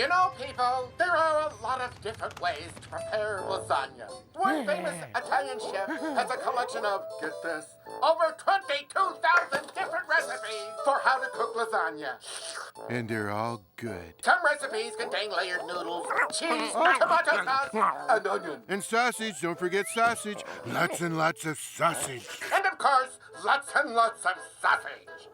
You know, people, there are a lot of different ways to prepare lasagna. One famous Italian chef has a collection of, get this, over 22,000 different recipes for how to cook lasagna. And they're all good. Some recipes contain layered noodles, cheese, tomato sauce, and onion. And sausage, don't forget sausage. Lots and lots of sausage. And of course, lots and lots of sausage.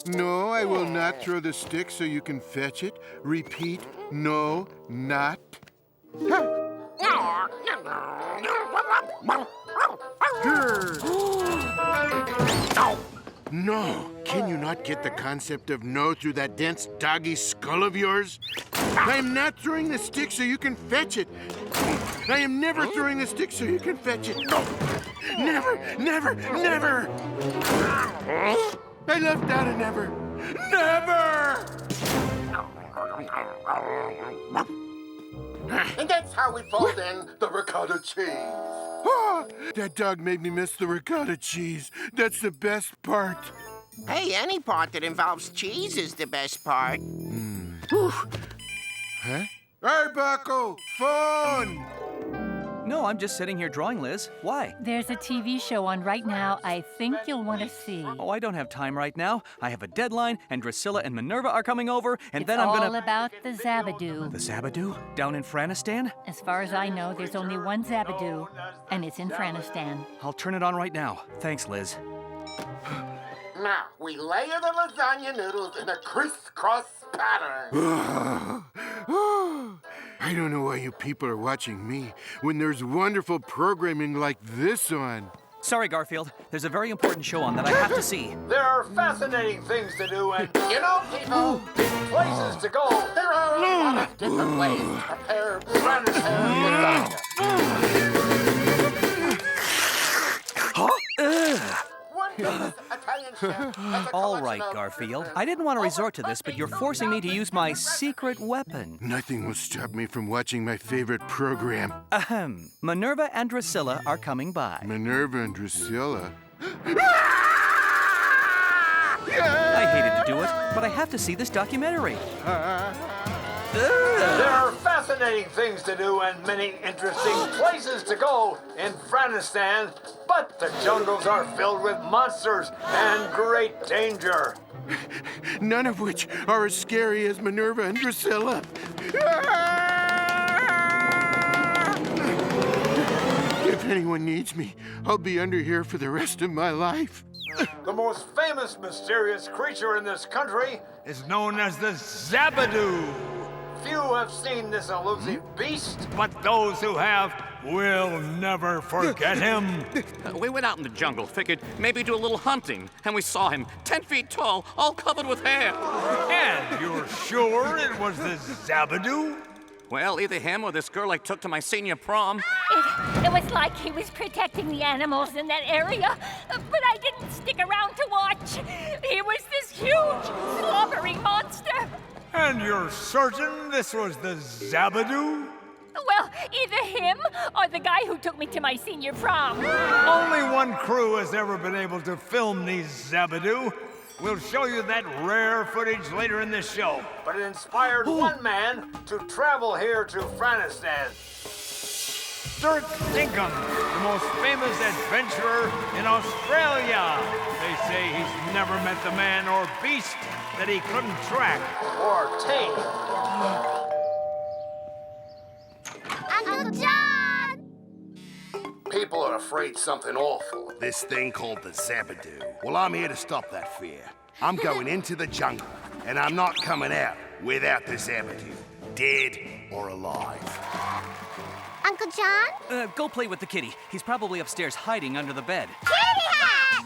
No, I will not throw the stick so you can fetch it. Repeat, no, not. No, can you not get the concept of no through that dense doggy skull of yours? I am not throwing the stick so you can fetch it. I am never throwing the stick so you can fetch it. No, never, never, never. I left out a never. Never! And that's how we fold in the ricotta cheese. Ah, that dog made me miss the ricotta cheese. That's the best part. Hey, any part that involves cheese is the best part. Huh? Hey, Bucko! Phone! No, I'm just sitting here drawing, Liz. Why? There's a TV show on right now I think you'll want to see. Oh, I don't have time right now. I have a deadline, and Drusilla and Minerva are coming over, and then I'm It's gonna... all about the Zabadoo. The Zabadoo? Down in Franistan? As far as I know, there's only one Zabadoo, and it's in Franistan. I'll turn it on right now. Thanks, Liz. Now, we layer the lasagna noodles in a crisscross pattern. I don't know why you people are watching me when there's wonderful programming like this on. Sorry, Garfield. There's a very important show on that I have to see. There are fascinating things to do and, You know, people, places to go. there are a lot of different ways to prepare lasagna. One famous Italian chef has a All collection right, of Garfield. I didn't want to resort to this, but you're forcing me to use my secret weapon. Nothing will stop me from watching my favorite program. Ahem. Minerva and Drusilla are coming by. Minerva and Drusilla. I hated to do it, but I have to see this documentary. There are fascinating things to do and many interesting places to go in Franistan, but the jungles are filled with monsters and great danger. None of which are as scary as Minerva and Drusilla. If anyone needs me, I'll be under here for the rest of my life. The most famous mysterious creature in this country is known as the Zabadoo. Few have seen this elusive beast, but those who have will never forget him. We went out in the jungle, figured maybe do a little hunting, and we saw him 10 feet tall, all covered with hair. And you're sure it was the Zabadoo? Well, either him or this girl I took to my senior prom. It was like he was protecting the animals in that area, but I didn't stick around to watch. He was this huge, slobbery monster. And you're certain this was the Zabadoo? Well, either him or the guy who took me to my senior prom. Only one crew has ever been able to film these Zabadoo. We'll show you that rare footage later in this show. But it inspired one man to travel here to Franistan. Dirk Dinkum, the most famous adventurer in Australia. They say he's never met the man or beast that he couldn't track or tame. Uncle John! People are afraid something awful. This thing called the Zabadoo. Well, I'm here to stop that fear. I'm going into the jungle, and I'm not coming out without the Zabadoo, dead or alive. Uncle John? Go play with the kitty. He's probably upstairs hiding under the bed. Kitty hat!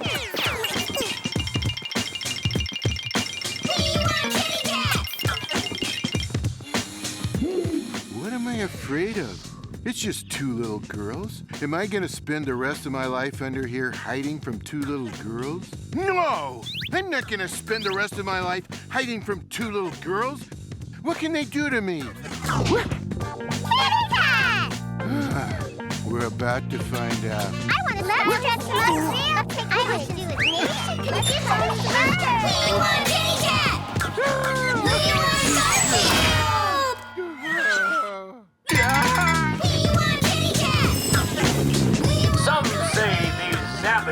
What am I afraid of? It's just two little girls. Am I gonna spend the rest of my life under here hiding from two little girls? No! I'm not gonna spend the rest of my life hiding from two little girls. What can they do to me? Kitty cat! We're about to find out. I want to let's see. I wish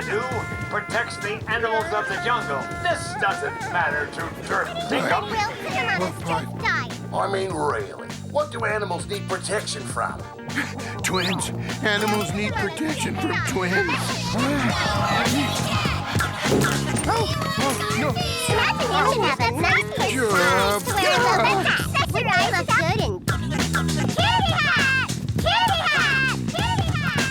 Zabadoo protects the animals of the jungle. This doesn't matter to Dirk Dinkum. We'll put him on a strict diet. I mean, really, what do animals need protection from? Twins. Animals need protection from twins. No. Snapping him should have a nice personality to wear so that accessorize look good and... Kitty hat! Kitty hat! Kitty hat! Kitty hat!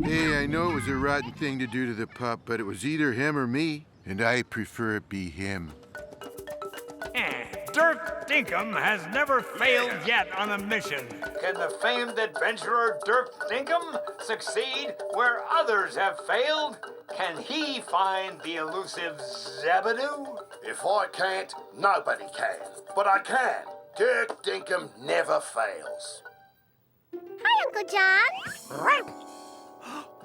Hey, I know it was a rotten thing to do to the pup, but it was either him or me, and I prefer it be him. Dirk Dinkum has never failed yet on a mission. Can the famed adventurer Dirk Dinkum succeed where others have failed? Can he find the elusive Zabadoo? If I can't, nobody can. But I can. Dirk Dinkum never fails. Hi, Uncle John.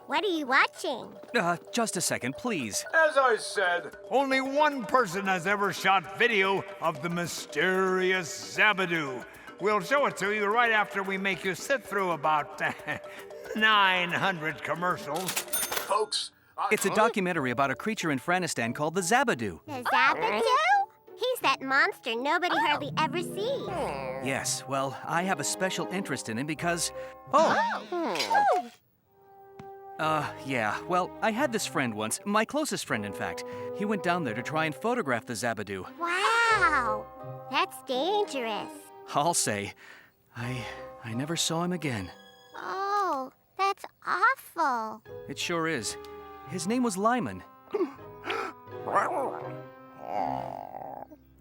What are you watching? Just a second, please. As I said, only one person has ever shot video of the mysterious Zabadoo. We'll show it to you right after we make you sit through about 900 commercials. Folks, It's a documentary about a creature in Franistan called the Zabadoo. The Zabadoo? He's that monster nobody hardly ever sees. Yes, well, I have a special interest in him because... yeah, well, I had this friend once, my closest friend, in fact. He went down there to try and photograph the Zabadoo. Wow, that's dangerous. I'll say, I never saw him again. Oh, that's awful. It sure is. His name was Lyman.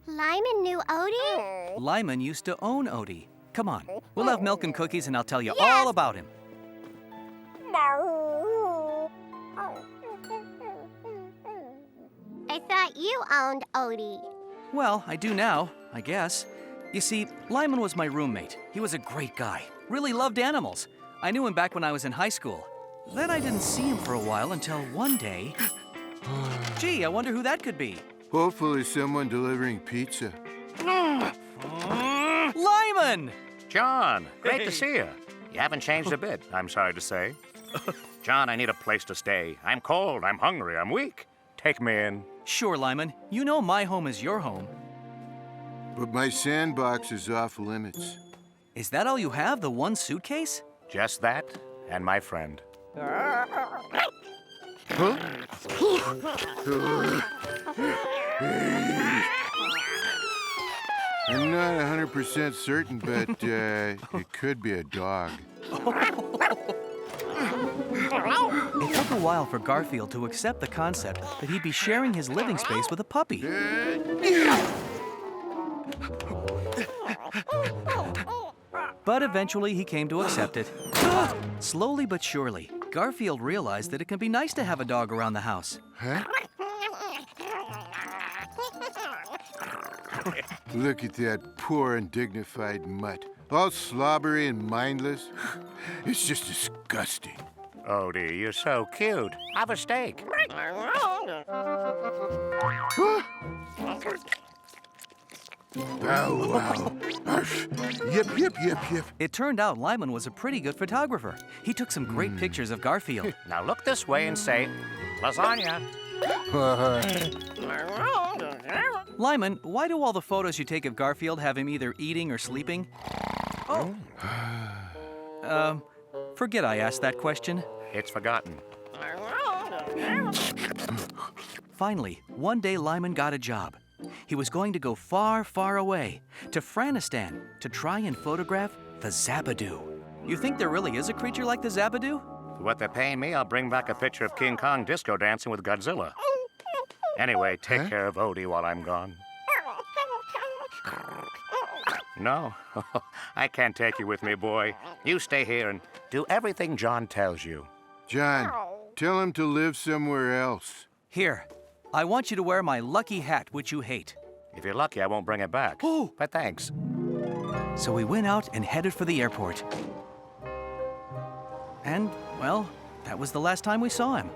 Lyman knew Odie? Lyman used to own Odie. Come on, we'll have milk and cookies and I'll tell you all about him. I thought you owned Odie. Well, I do now, I guess. You see, Lyman was my roommate. He was a great guy. Really loved animals. I knew him back when I was in high school. Then I didn't see him for a while until one day... Gee, I wonder who that could be. Hopefully someone delivering pizza. Lyman! John, great to see you. You haven't changed a bit, I'm sorry to say. John, I need a place to stay. I'm cold, I'm hungry, I'm weak. Take me in. Sure, Lyman. You know my home is your home. But my sandbox is off limits. Is that all you have, the one suitcase? Just that, and my friend. Huh? I'm not 100% certain, but it could be a dog. It took a while for Garfield to accept the concept that he'd be sharing his living space with a puppy. But eventually he came to accept it. Slowly but surely, Garfield realized that it can be nice to have a dog around the house. Huh? Look at that poor, undignified mutt. All slobbery and mindless. It's just disgusting. Odie, you're so cute. Have a steak. Bow wow. Arf. Yip, yip, yip, yip. It turned out Lyman was a pretty good photographer. He took some great pictures of Garfield. Now look this way and say, lasagna. Lyman, why do all the photos you take of Garfield have him either eating or sleeping? Oh. Forget I asked that question. It's forgotten. Finally, one day Lyman got a job. He was going to go far, far away, to Franistan, to try and photograph the Zabadoo. You think there really is a creature like the Zabadoo? For what they're paying me, I'll bring back a picture of King Kong disco dancing with Godzilla. Anyway, take care of Odie while I'm gone. No, I can't take you with me, boy. You stay here and do everything John tells you. John, tell him to live somewhere else. Here, I want you to wear my lucky hat, which you hate. If you're lucky, I won't bring it back. Oh. But thanks. So we went out and headed for the airport. And, well, that was the last time we saw him.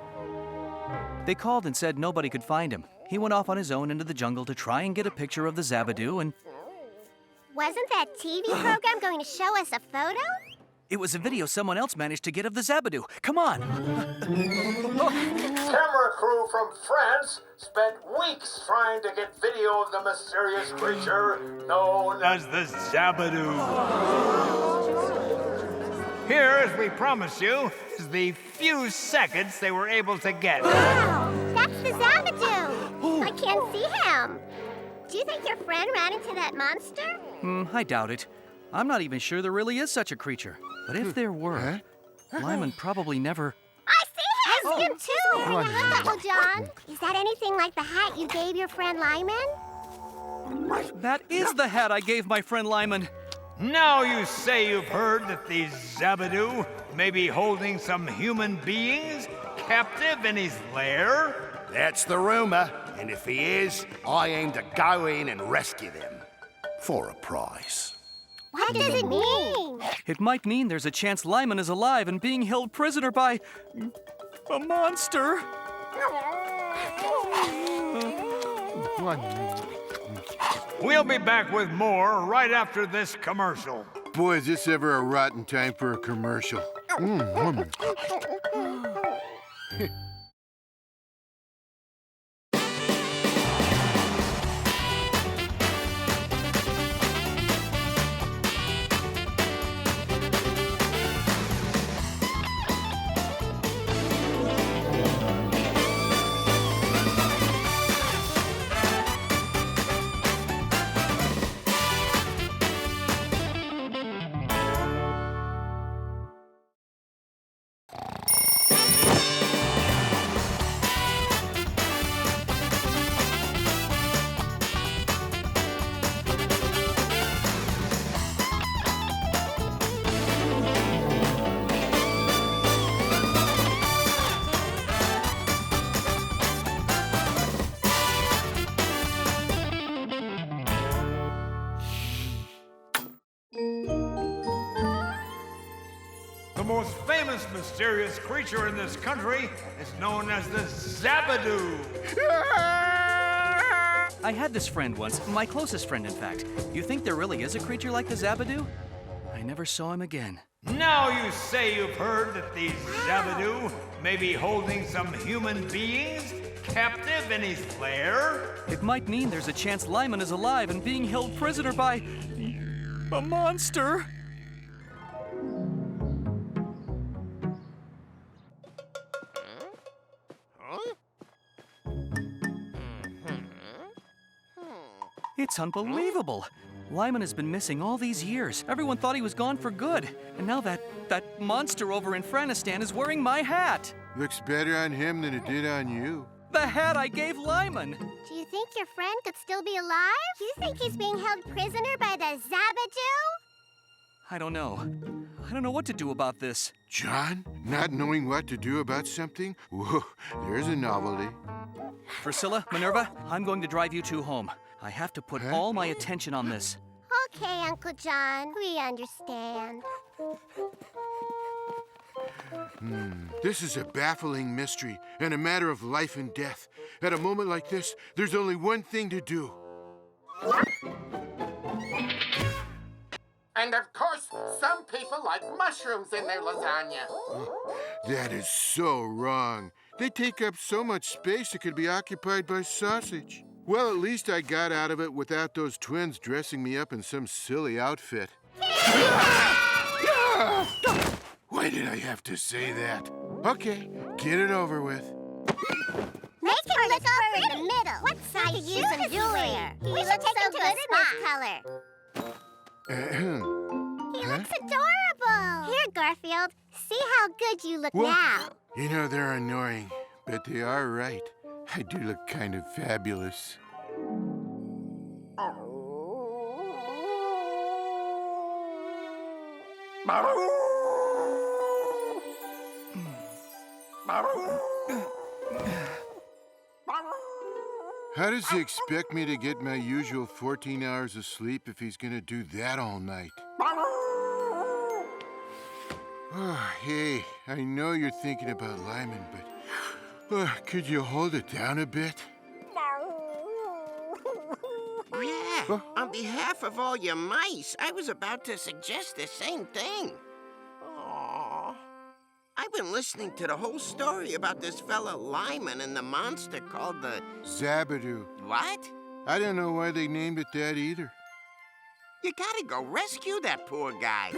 They called and said nobody could find him. He went off on his own into the jungle to try and get a picture of the Zabadoo, and Wasn't that TV program going to show us a photo? it was a video someone else managed to get of the Zabadoo. Come on! Camera crew from France spent weeks trying to get video of the mysterious creature known as the Zabadoo. Here, as we promised you, is the few seconds they were able to get. Wow, that's the Zabadoo. I can't see him. Do you think your friend ran into that monster? I doubt it. I'm not even sure there really is such a creature. But if there were, Lyman probably never... I see him too. He's wearing a hat, Uncle John. Is that anything like the hat you gave your friend Lyman? That is the hat I gave my friend Lyman. Now you say you've heard that the Zabadoo may be holding some human beings captive in his lair? That's the rumor, and if he is, I aim to go in and rescue them. For a price. What does it mean? It might mean there's a chance Lyman is alive and being held prisoner by... a monster. We'll be back with more right after this commercial. Boy, is this ever a rotten time for a commercial. The most famous mysterious creature in this country is known as the Zabadoo. I had this friend once, my closest friend, in fact. You think there really is a creature like the Zabadoo? I never saw him again. Now you say you've heard that the Zabadoo may be holding some human beings captive in his lair? It might mean there's a chance Lyman is alive and being held prisoner by... a monster. It's unbelievable. Lyman has been missing all these years. Everyone thought he was gone for good. And now that monster over in Franistan is wearing my hat. Looks better on him than it did on you. The hat I gave Lyman. Do you think your friend could still be alive? Do you think he's being held prisoner by the Zabadoo? I don't know. I don't know what to do about this. John, not knowing what to do about something? Whoa, there's a novelty. Priscilla, Minerva, I'm going to drive you two home. I have to put all my attention on this. Okay, Uncle John, we understand. This is a baffling mystery and a matter of life and death. At a moment like this, there's only one thing to do. And of course, some people like mushrooms in their lasagna. That is so wrong. They take up so much space it could be occupied by sausage. Well, at least I got out of it without those twins dressing me up in some silly outfit. Why did I have to say that? Okay, get it over with. Make him look over in the middle. What size shoes does he wear? We should take him to a spa. He looks adorable. Here, Garfield, see how good you look now. You know, they're annoying, but they are right. I do look kind of fabulous. How does he expect me to get my usual 14 hours of sleep if he's gonna do that all night? Oh, hey, I know you're thinking about Lyman, but Could you hold it down a bit? Yeah, on behalf of all your mice, I was about to suggest the same thing. Aww. I've been listening to the whole story about this fella Lyman and the monster called the... Zabadoo. What? I don't know why they named it that either. You gotta go rescue that poor guy.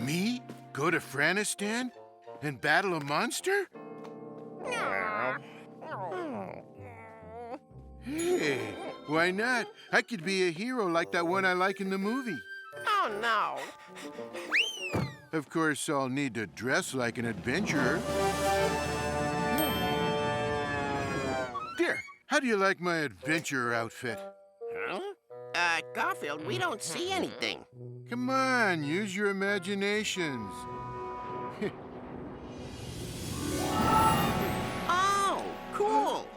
Me? Go to Franistan? And battle a monster? Hey, why not? I could be a hero like that one I like in the movie. Oh, no. Of course, I'll need to dress like an adventurer. Dear, how do you like my adventurer outfit? Huh? Garfield, we don't see anything. Come on, use your imaginations. Oh, cool.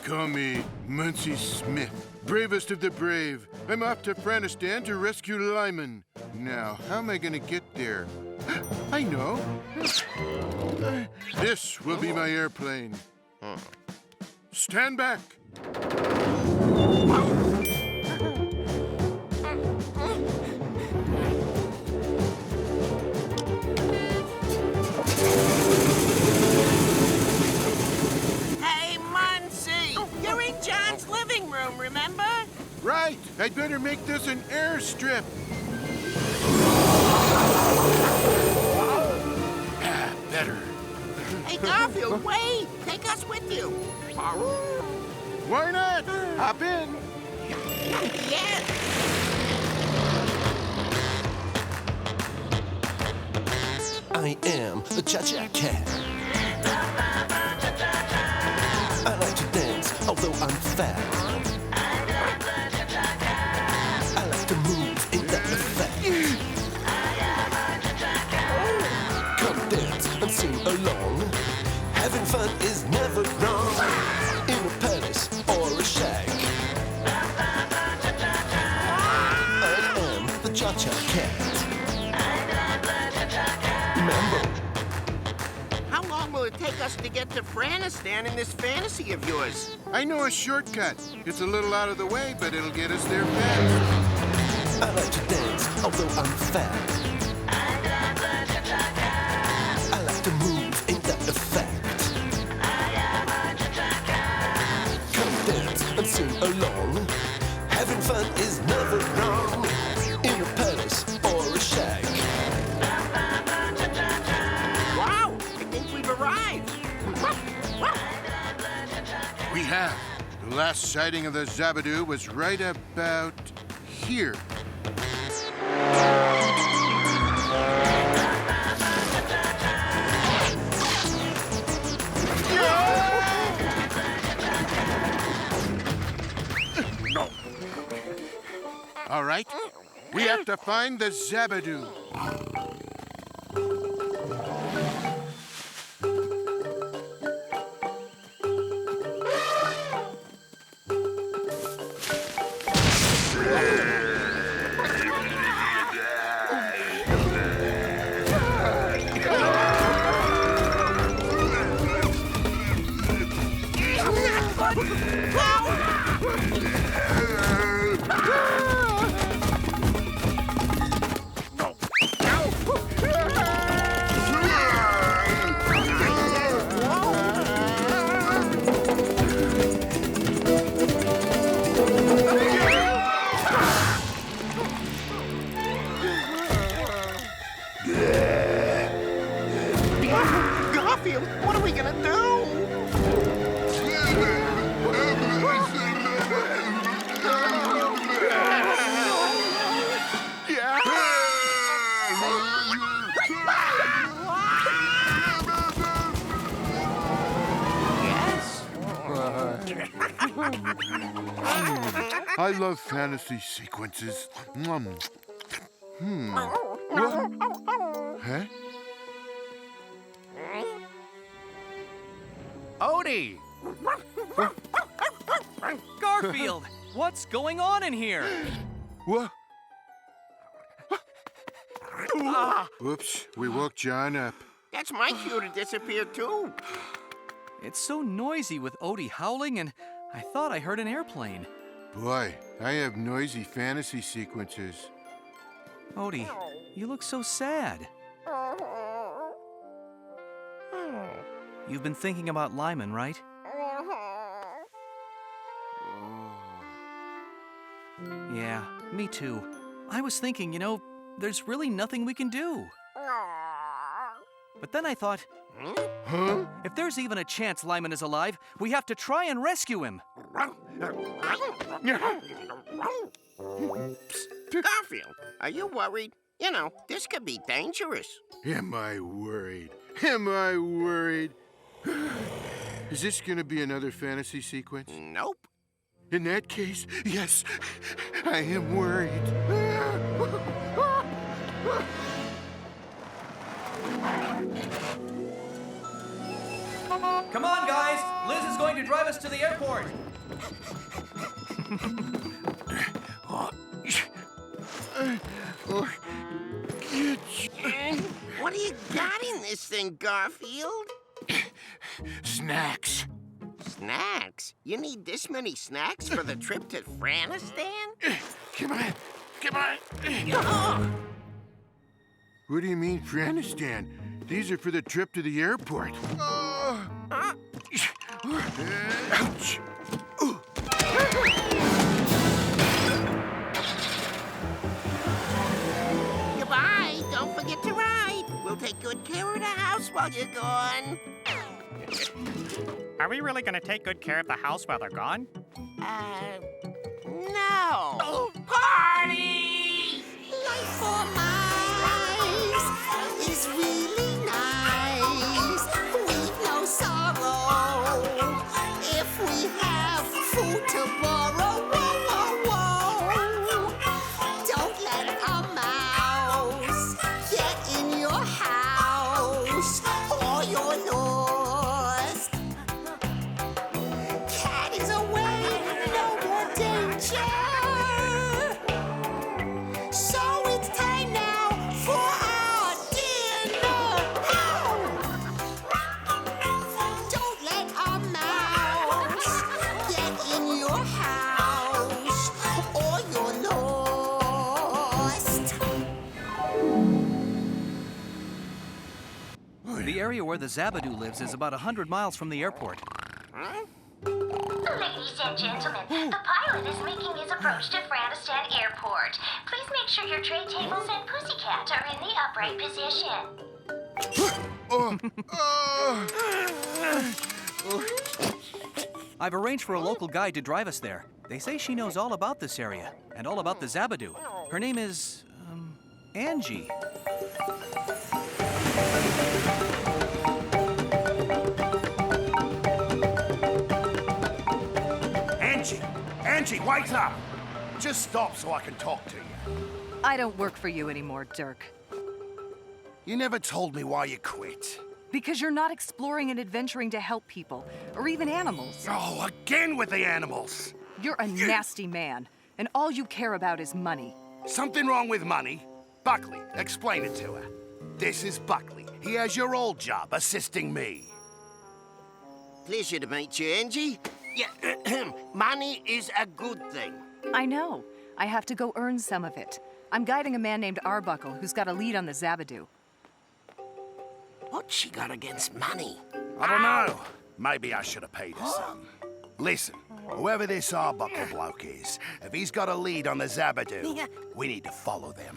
Call me Muncie Smith, bravest of the brave. I'm off to Franistan to rescue Lyman. Now, how am I gonna get there? I know. This will be my airplane. Stand back. Hey, Muncie! You're in John's living room, remember? Right, I'd better make this an airstrip. Better. Hey, Garfield, wait! Take us with you. Why not? Hop in. Yes! I am the Cha-Cha Cat. I like to dance, although I'm fat. I like to move in that effect. Come dance and sing along. Having fun is never wrong. In a palace or a shack. I am the Cha-Cha Cat. Remember? How long will it take us to get to Franistan in this fantasy of yours? I know a shortcut. It's a little out of the way, but it'll get us there fast. I like to dance, although I'm fat. I like to move in that effect. Come dance and sing along. Having fun is never wrong. In a palace or a shack. Wow, I think we've arrived. We have. The last sighting of the Zabadoo was right about here. All right, we have to find the Zabadoo. Garfield, what are we gonna do? I love fantasy sequences. What? Huh? Odie! Garfield! What's going on in here? What? Whoops, we woke John up. That's my cue to disappear, too. It's so noisy with Odie howling, and I thought I heard an airplane. Boy, I have noisy fantasy sequences. Odie, you look so sad. You've been thinking about Lyman, right? Yeah, me too. I was thinking, there's really nothing we can do. But then I thought, if there's even a chance Lyman is alive, we have to try and rescue him. Garfield, are you worried? This could be dangerous. Am I worried? Am I worried? Is this gonna be another fantasy sequence? Nope. In that case, yes, I am worried. Come on, guys! Liz is going to drive us to the airport. What do you got in this thing, Garfield? Snacks. Snacks? You need this many snacks for the trip to Franistan? Come on, come on. What do you mean, Franistan? These are for the trip to the airport. Ouch. Goodbye. Don't forget to ride. We'll take good care of the house while you're gone. Are we really going to take good care of the house while they're gone? No. Party! Life for mice is really nice. We've no sorrow if we have food to borrow. Whoa, whoa, whoa. Don't let a mouse get in your house or you're lost. Cat is away, no more danger. So it's time now for our dinner. Don't let a mouse get in your house or you're lost. The area where the Zabadoo lives is about 100 miles from the airport. Ladies and gentlemen, the pilot is making his approach to Franistan Airport. Please make sure your tray tables and pussycat are in the upright position. I've arranged for a local guide to drive us there. They say she knows all about this area and all about the Zabadoo. Her name is, Angie. Angie, wait up! Just stop so I can talk to you. I don't work for you anymore, Dirk. You never told me why you quit. Because you're not exploring and adventuring to help people, or even animals. Oh, again with the animals! You're a nasty man, and all you care about is money. Something wrong with money? Buckley, explain it to her. This is Buckley. He has your old job, assisting me. Pleasure to meet you, Angie. Yeah, money is a good thing. I know. I have to go earn some of it. I'm guiding a man named Arbuckle who's got a lead on the Zabadoo. What's she got against money? I don't know. Maybe I should have paid her some. Listen, whoever this Arbuckle bloke is, if he's got a lead on the Zabadoo, we need to follow them.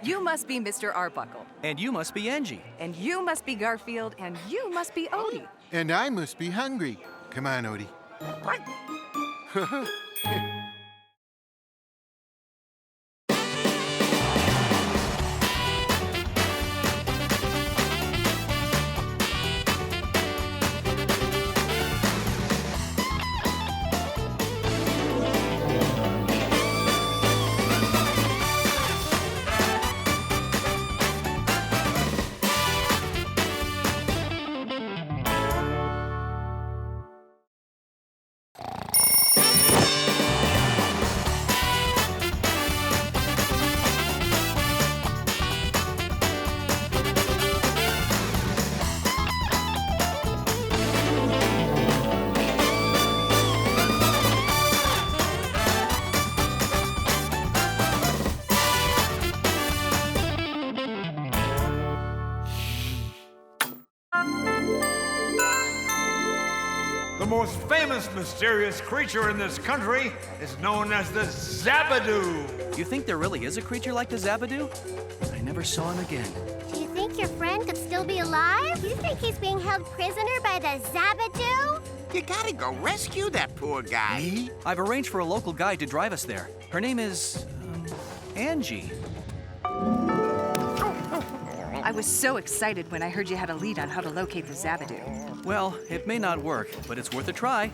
You must be Mr. Arbuckle. And you must be Angie. And you must be Garfield, and you must be Odie. And I must be hungry. Come on, Odie. The most famous mysterious creature in this country is known as the Zabadoo. You think there really is a creature like the Zabadoo? I never saw him again. Do you think your friend could still be alive? Do you think he's being held prisoner by the Zabadoo? You gotta go rescue that poor guy. Me? I've arranged for a local guide to drive us there. Her name is... Angie. I was so excited when I heard you had a lead on how to locate the Zabadoo. Well, it may not work, but it's worth a try.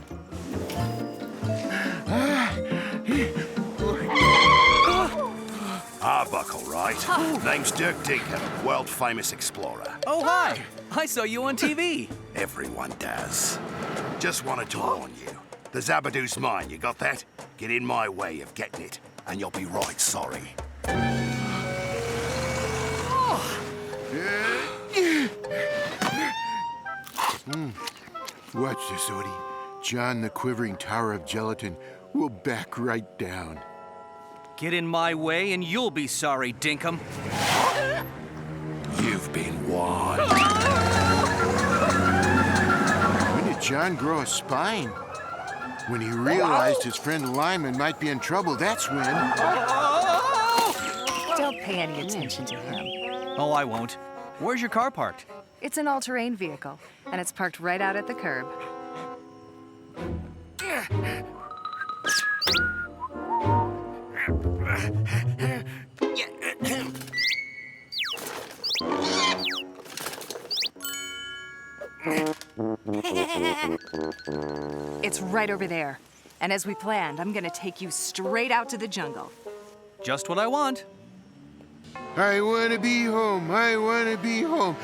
Arbuckle, right? Name's Dirk Dinkum, world-famous explorer. Oh, hi! I saw you on TV. Everyone does. Just wanted to warn you. The Zabadoo's mine, you got that? Get in my way of getting it, and you'll be right sorry. Watch this, Odie. John the Quivering Tower of Gelatin will back right down. Get in my way and you'll be sorry, Dinkum. You've been warned. When did John grow a spine? When he realized his friend Lyman might be in trouble, that's when... Don't pay any attention to him. Oh, I won't. Where's your car parked? It's an all-terrain vehicle, and it's parked right out at the curb. It's right over there. And as we planned, I'm gonna take you straight out to the jungle. Just what I want. I want to be home. I want to be home.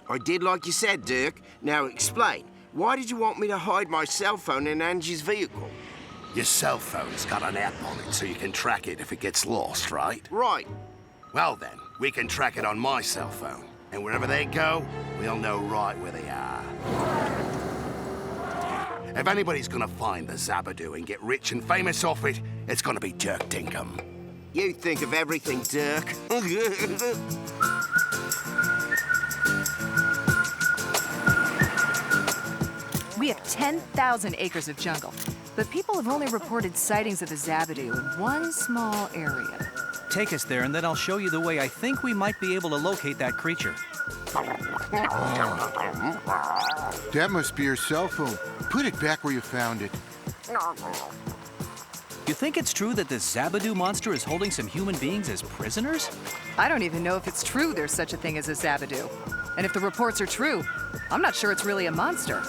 I did like you said, Dirk. Now explain. Why did you want me to hide my cell phone in Angie's vehicle? Your cell phone's got an app on it so you can track it if it gets lost, right? Right. Well then, we can track it on my cell phone. And wherever they go, we'll know right where they are. If anybody's gonna find the Zabadoo and get rich and famous off it, it's gonna be Dirk Dinkum. You think of everything, Dirk. We have 10,000 acres of jungle, but people have only reported sightings of the Zabadoo in one small area. Take us there, and then I'll show you the way I think we might be able to locate that creature. That must be your cell phone. Put it back where you found it. You think it's true that this Zabadoo monster is holding some human beings as prisoners? I don't even know if it's true there's such a thing as a Zabadoo. And if the reports are true, I'm not sure it's really a monster.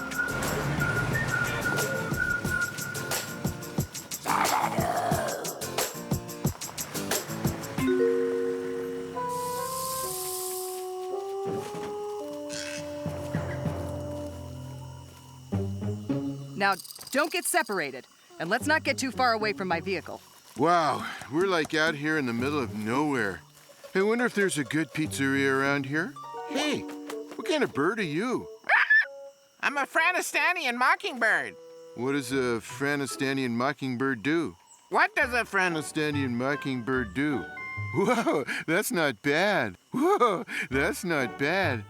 Now, don't get separated, and let's not get too far away from my vehicle. Wow, we're like out here in the middle of nowhere. I wonder if there's a good pizzeria around here. Hey, what kind of bird are you? I'm a Franistanian mockingbird. What does a Franistanian mockingbird do? What does a Franistanian mockingbird do? Whoa, that's not bad. Whoa, that's not bad.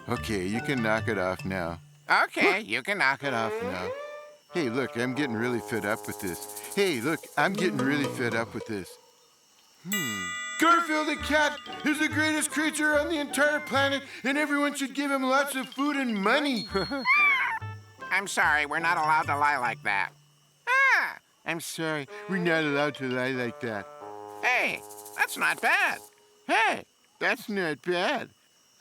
Okay, you can knock it off now. Okay, you can knock it off now. Hey, look, I'm getting really fed up with this. Hey, look, I'm getting really fed up with this. Garfield the cat is the greatest creature on the entire planet, and everyone should give him lots of food and money. I'm sorry, we're not allowed to lie like that. I'm sorry, we're not allowed to lie like that. Hey, that's not bad. Hey, that's not bad.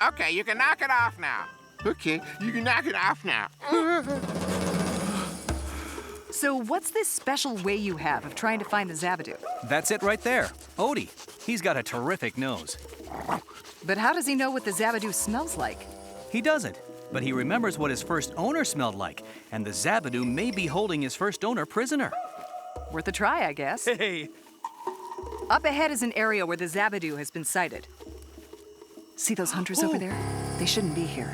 Okay, you can knock it off now. Okay, you can knock it off now. So what's this special way you have of trying to find the Zabadoo? That's it right there. Odie. He's got a terrific nose. But how does he know what the Zabadoo smells like? He doesn't, but he remembers what his first owner smelled like, and the Zabadoo may be holding his first owner prisoner. Worth a try, I guess. Hey! Up ahead is an area where the Zabadoo has been sighted. See those hunters over there? They shouldn't be here.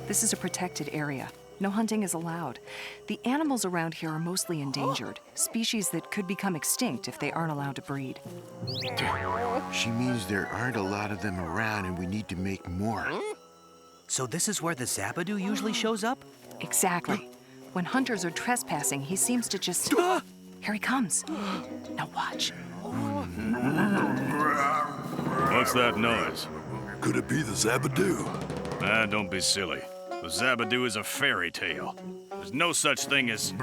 This is a protected area. No hunting is allowed. The animals around here are mostly endangered, species that could become extinct if they aren't allowed to breed. She means there aren't a lot of them around and we need to make more. So this is where the Zabadoo usually shows up? Exactly. When hunters are trespassing, he seems to just... Here he comes. Now watch. What's that noise? Could it be the Zabadoo? Ah, don't be silly. The Zabadoo is a fairy tale. There's no such thing as...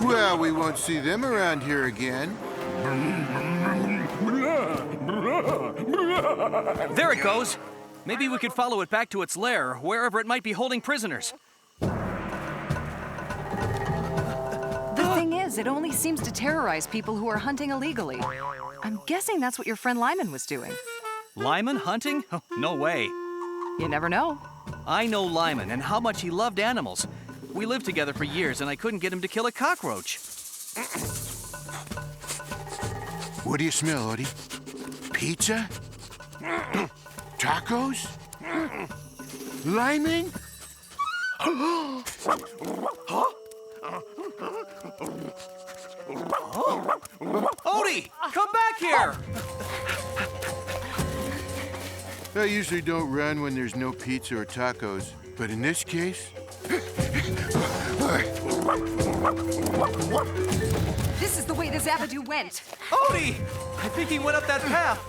Well, we won't see them around here again. There it goes. Maybe we could follow it back to its lair, wherever it might be holding prisoners. The thing is, it only seems to terrorize people who are hunting illegally. I'm guessing that's what your friend Lyman was doing. Lyman hunting? Oh, no way. You never know. I know Lyman and how much he loved animals. We lived together for years and I couldn't get him to kill a cockroach. What do you smell, Odie? Pizza? Tacos? Lyman? Odie, come back here! I usually don't run when there's no pizza or tacos, but in this case... This is the way the Zabadoo went. Odie! I think he went up that path.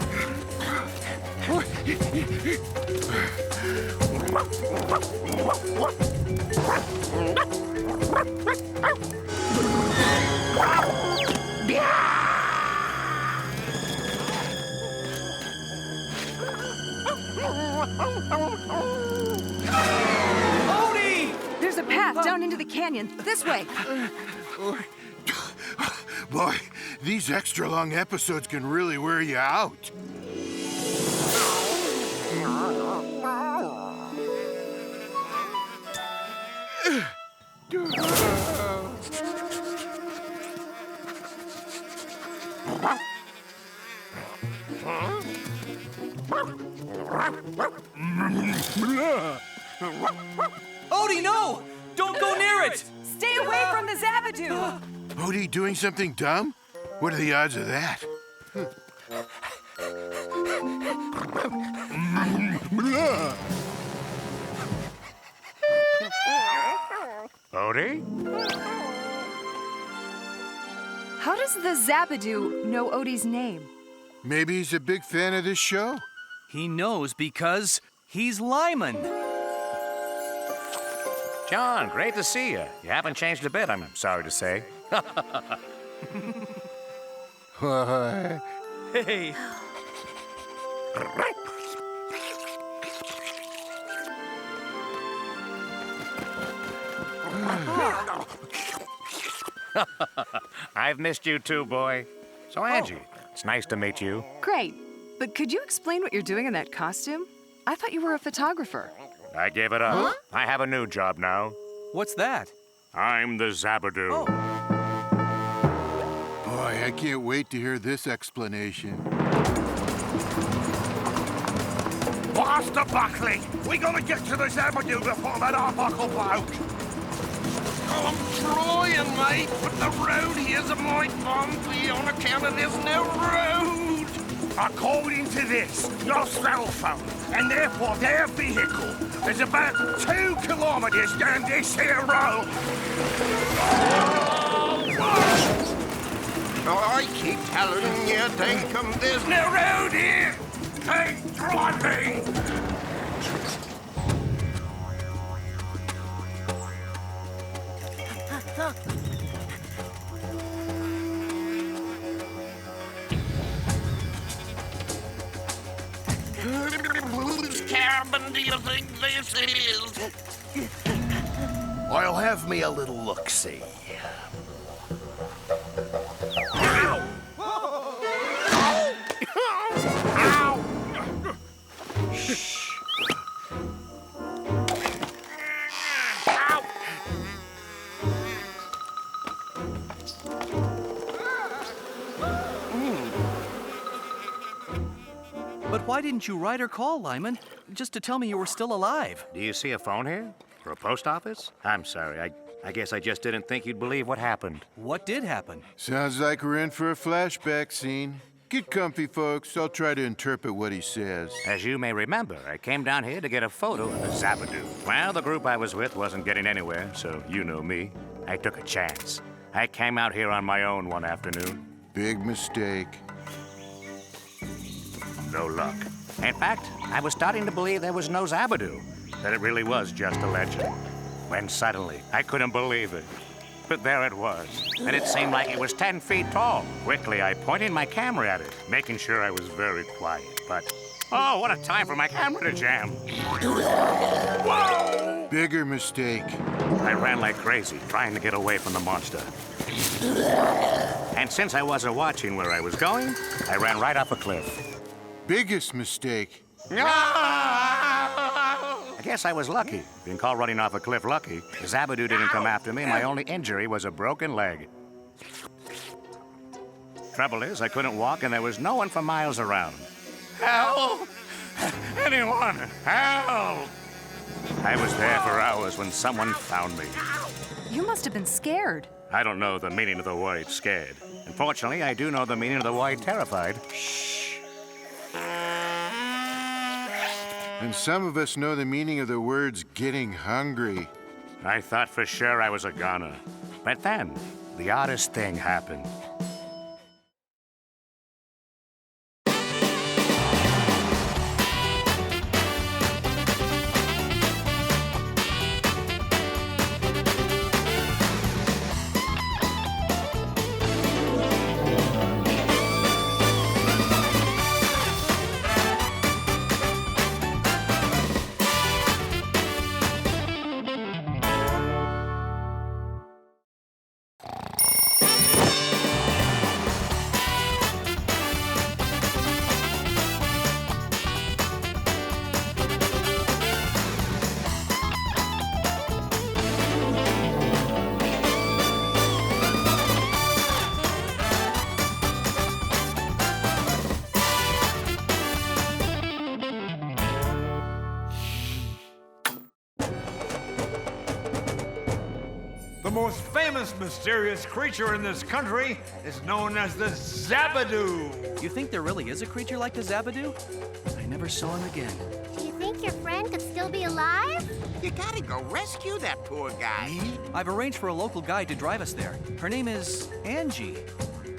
Odie! There's a path down into the canyon. This way. Boy, these extra long episodes can really wear you out. Odie, no! Don't go near it! Stay away from the Zabadoo! Odie doing something dumb? What are the odds of that? Odie? How does the Zabadoo know Odie's name? Maybe he's a big fan of this show. He knows because he's Lyman. John, great to see you. You haven't changed a bit, I'm sorry to say. Hey. I've missed you too, boy. So, Angie, it's nice to meet you. Great. But could you explain what you're doing in that costume? I thought you were a photographer. I gave it up. Huh? I have a new job now. What's that? I'm the Zabadoo. Boy, I can't wait to hear this explanation. Faster, Buckley! We gotta get to the Zabadoo before that Arbuckle bloke! Oh, I'm trying, mate, but the road here's a mite bumpy on account of there's no road! According to this, your cell phone, and therefore their vehicle, is about 2 kilometers down this here road! I keep telling you, Dinkum, there's no road here! Keep driving! Whose cabin do you think this is? I'll have me a little look-see. Ow! Ow! Shh. Ow! But why didn't you write or call, Lyman? Just to tell me you were still alive. Do you see a phone here? Or a post office? I'm sorry. I guess I just didn't think you'd believe what happened. What did happen? Sounds like we're in for a flashback scene. Get comfy, folks. I'll try to interpret what he says. As you may remember, I came down here to get a photo of the Zabadoo. Well, the group I was with wasn't getting anywhere, so you know me. I took a chance. I came out here on my own one afternoon. Big mistake. No luck. In fact, I was starting to believe there was no Zabadoo, that it really was just a legend. When suddenly, I couldn't believe it. But there it was, and it seemed like it was 10 feet tall. Quickly, I pointed my camera at it, making sure I was very quiet. But, oh, what a time for my camera to jam. Whoa! Bigger mistake. I ran like crazy, trying to get away from the monster. And since I wasn't watching where I was going, I ran right off a cliff. Biggest mistake. I guess I was lucky. Being called running off a cliff lucky. The Zabadoo didn't come after me. My only injury was a broken leg. Trouble is, I couldn't walk and there was no one for miles around. Help! Anyone, help! I was there for hours when someone found me. You must have been scared. I don't know the meaning of the word scared. Unfortunately, I do know the meaning of the word terrified. And some of us know the meaning of the words getting hungry. I thought for sure I was a goner. But then, the oddest thing happened. The most famous mysterious creature in this country is known as the Zabadoo. You think there really is a creature like the Zabadoo? I never saw him again. Do you think your friend could still be alive? You gotta go rescue that poor guy. I've arranged for a local guide to drive us there. Her name is Angie.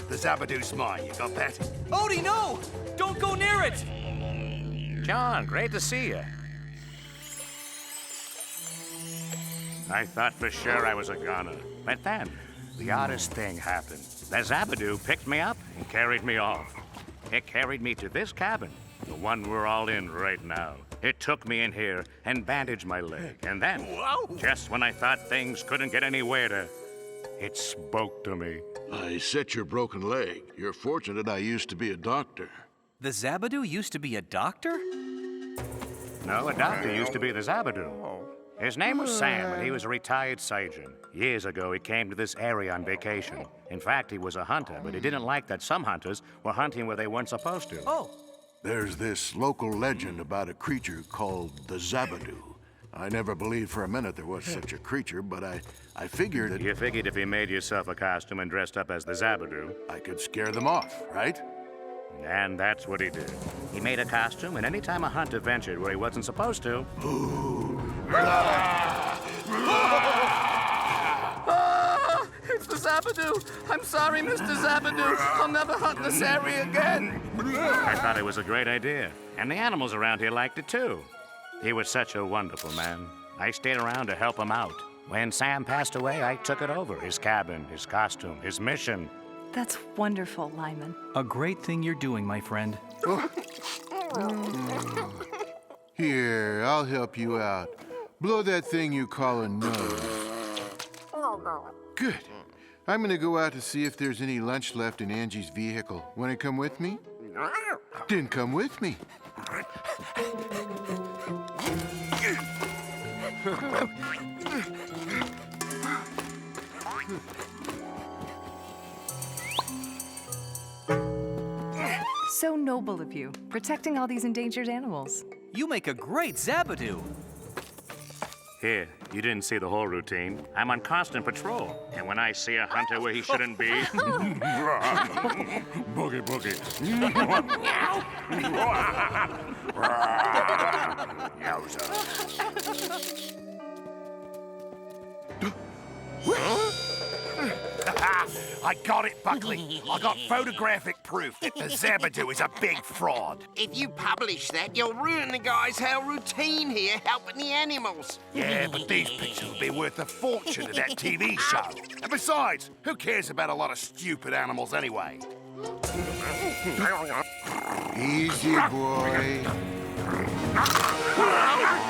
The Zabadoo's mine, you got that? Odie, no! Don't go near it! John, great to see you. I thought for sure I was a goner. But then, the oddest thing happened. The Zabadoo picked me up and carried me off. It carried me to this cabin, the one we're all in right now. It took me in here and bandaged my leg. And then, just when I thought things couldn't get any weirder, it spoke to me. I set your broken leg. You're fortunate I used to be a doctor. The Zabadoo used to be a doctor? No, a doctor used to be the Zabadoo. His name was Sam, and he was a retired surgeon. Years ago, he came to this area on vacation. In fact, he was a hunter, but he didn't like that some hunters were hunting where they weren't supposed to. Oh. There's this local legend about a creature called the Zabadoo. I never believed for a minute there was such a creature, but I figured it... You figured if you made yourself a costume and dressed up as the Zabadoo... I could scare them off, right? And that's what he did. He made a costume, and any time a hunter ventured where he wasn't supposed to... It's the Zabadoo! I'm sorry, Mr. Zabadoo. I'll never hunt in this area again. I thought it was a great idea, and the animals around here liked it too. He was such a wonderful man. I stayed around to help him out. When Sam passed away, I took it over. His cabin, his costume, his mission. That's wonderful, Lyman. A great thing you're doing, my friend. Here, I'll help you out. Blow that thing you call a nose. Good. I'm gonna go out to see if there's any lunch left in Angie's vehicle. Wanna come with me? Then come with me. so noble of you, protecting all these endangered animals. You make a great Zabadoo. Here, you didn't see the whole routine. I'm on constant patrol. And when I see a hunter where he shouldn't be... Boogie, boogie. Yowza. I got it, Buckley. I got photographic proof that the Zabadoo is a big fraud. If you publish that, you'll ruin the guy's whole routine here helping the animals. Yeah, but these pictures will be worth a fortune to that TV show. And besides, who cares about a lot of stupid animals anyway? Easy, boy.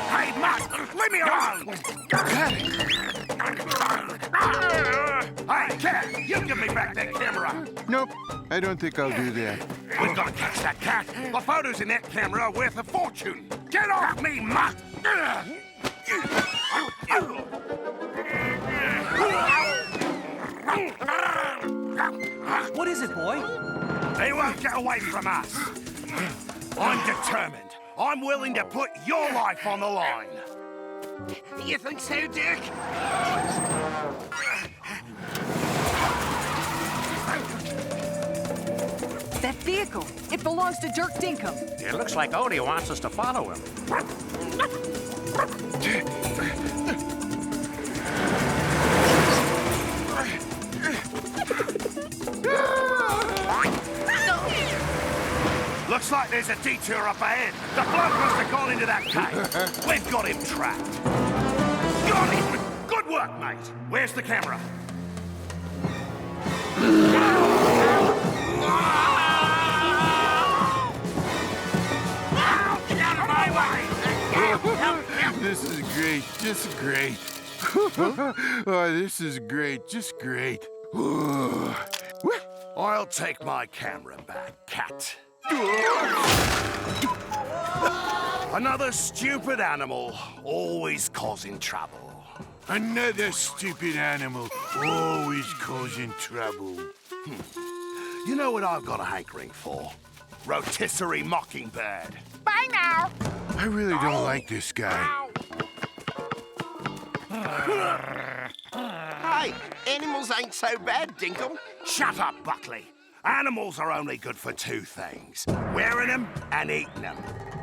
Hey, Matt, leave me alone! Hey, cat, you give me back that camera. Nope, I don't think I'll do that. We've got to catch that cat. The photos in that camera are worth a fortune. Get off me, Matt! What is it, boy? They won't get away from us. I'm determined. I'm willing to put your life on the line. You think so, Dick? That vehicle, it belongs to Dirk Dinkum. It looks like Odie wants us to follow him. Looks like there's a detour up ahead. The bloke must have gone into that cave. We've got him trapped. Got him! Good work, mate. Where's the camera? Get out of my way! This is great, just great. Oh, this is great, just great. I'll take my camera back, cat. Another stupid animal, always causing trouble. Another stupid animal, always causing trouble. You know what I've got a hankering for? Rotisserie mockingbird. Bye now. I really don't like this guy. Hey, animals ain't so bad, Dinkum. Shut up, Buckley. Animals are only good for two things. Wearing them and eating them.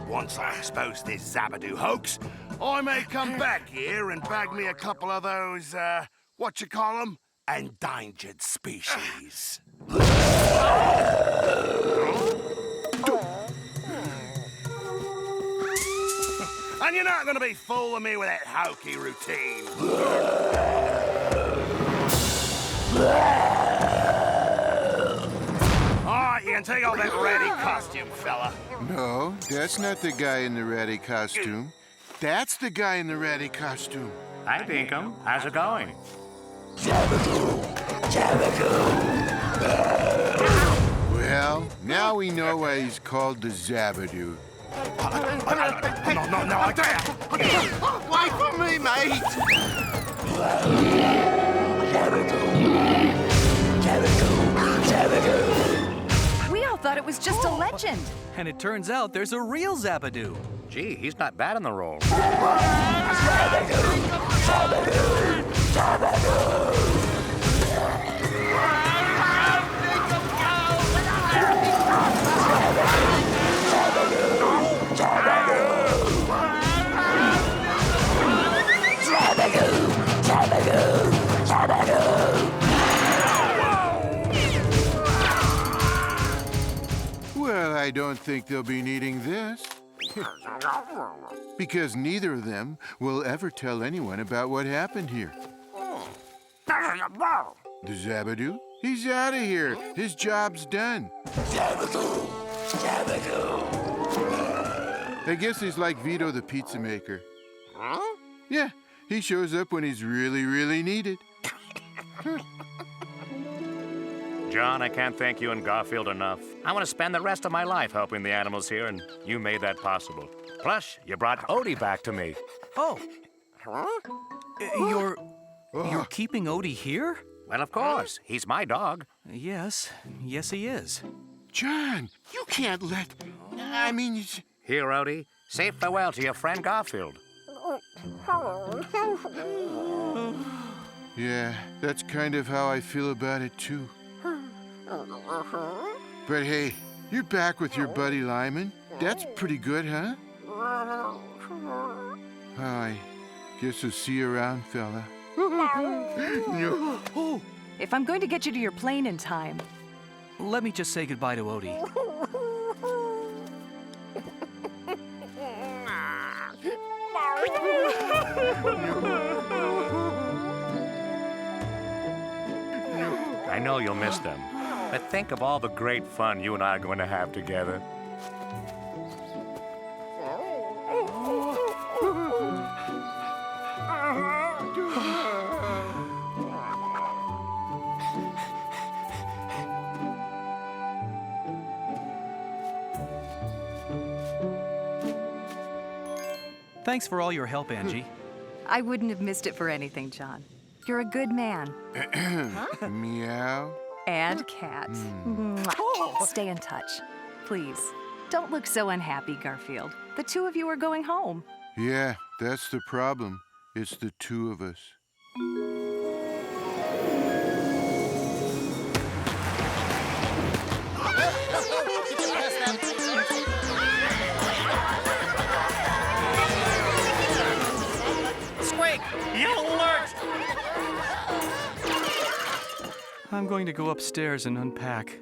Once I expose this Zabadoo hoax, I may come back here and bag me a couple of those, what you call them? Endangered species. And you're not gonna be fooling me with that hokey routine. All right, you can take off that ratty costume, fella. No, that's not the guy in the ratty costume. That's the guy in the ratty costume. Hi, Dinkum. How's it going? Well, now we know why he's called the Zabadoo. No, I dare! Wait for me, mate! We all thought it was just a legend. And it turns out there's a real Zabadoo. Gee, he's not bad in the role. Well, I don't think they'll be needing this. Because neither of them will ever tell anyone about what happened here. The Zabadoo? He's out of here. His job's done. I guess he's like Vito the pizza maker. Huh? Yeah, he shows up when he's really, really needed. John, I can't thank you and Garfield enough. I want to spend the rest of my life helping the animals here, and you made that possible. Plus, you brought Odie back to me. Oh. You're keeping Odie here? Well, of course. He's my dog. Yes he is. John, you can't let... I mean... Here, Odie. Say farewell to your friend Garfield. Yeah, that's kind of how I feel about it, too. But hey, you're back with your buddy Lyman. That's pretty good, huh? I guess we'll see you around, fella. No. Oh, if I'm going to get you to your plane in time. Let me just say goodbye to Odie. I know you'll miss them, but think of all the great fun you and I are going to have together. Thanks for all your help, Angie. I wouldn't have missed it for anything, John. You're a good man. Meow. And cat. Mwah. Stay in touch. Please, don't look so unhappy, Garfield. The two of you are going home. Yeah, that's the problem. It's the two of us. Squeak! Yellow alert! I'm going to go upstairs and unpack.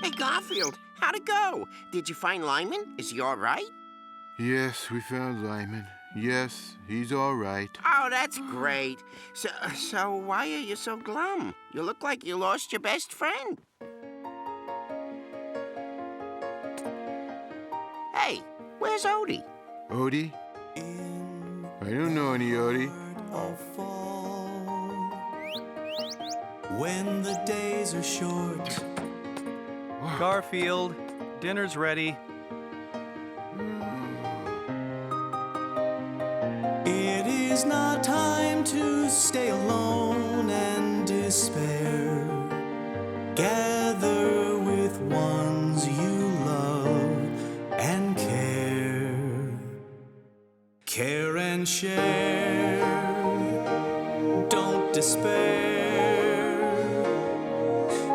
Hey, Garfield, how'd it go? Did you find Lyman? Is he all right? Yes, we found Lyman. Yes, he's all right. Oh, that's great. So why are you so glum? You look like you lost your best friend. Hey, where's Odie? Odie? I don't know any Odie. When the days are short. Garfield, dinner's ready. It is not time to stay alone and despair. Gather with ones you love and care. Care and share. Don't despair.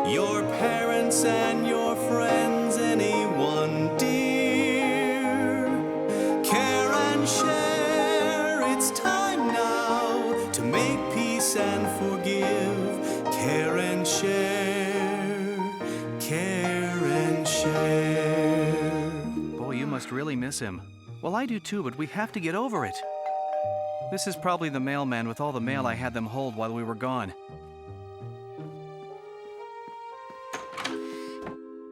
Your parents and your friends, anyone dear. Care and share. It's time now to make peace and forgive. Care and share. Care and share. Boy, you must really miss him. Well, I do too, but we have to get over it. This is probably the mailman with all the mail I had them hold while we were gone.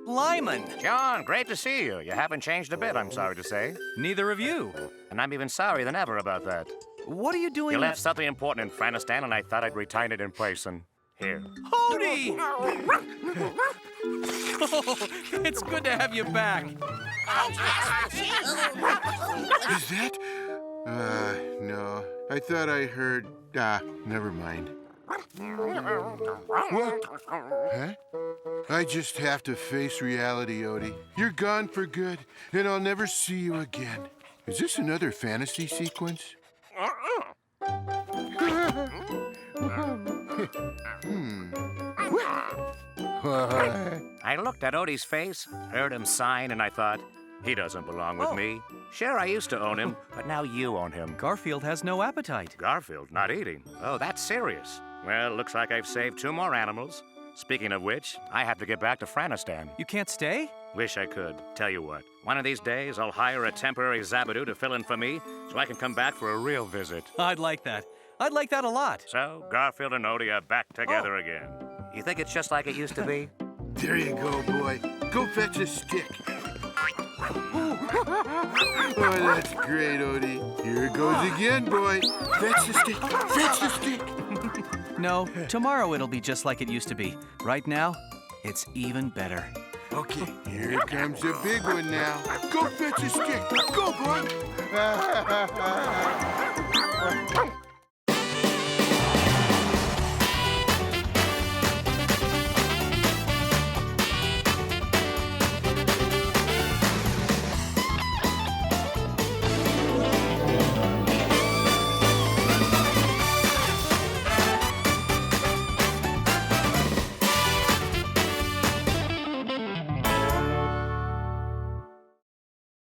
Lyman! John, great to see you. You haven't changed a bit, I'm sorry to say. Neither have you. And I'm even sorrier than ever about that. What are you doing? You left something important in Franistan, and I thought I'd retain it in person. Here. Odie! Oh, it's good to have you back. Is that? No. I thought I heard... never mind. What? Huh? I just have to face reality, Odie. You're gone for good, and I'll never see you again. Is this another fantasy sequence? I looked at Odie's face, heard him sign, and I thought, he doesn't belong with me. Sure, I used to own him, but now you own him. Garfield has no appetite. Garfield not eating? Oh, that's serious. Well, looks like I've saved 2 more animals. Speaking of which, I have to get back to Franistan. You can't stay? Wish I could. Tell you what, one of these days I'll hire a temporary Zabadoo to fill in for me so I can come back for a real visit. I'd like that. I'd like that a lot. So, Garfield and Odie are back together again. You think it's just like it used to be? There you go, boy. Go fetch a stick. Oh, that's great, Odie. Here it goes again, boy. Fetch the stick. Fetch the stick. No, tomorrow it'll be just like it used to be. Right now, it's even better. Okay, here comes a big one now. Go fetch a stick. Go, boy.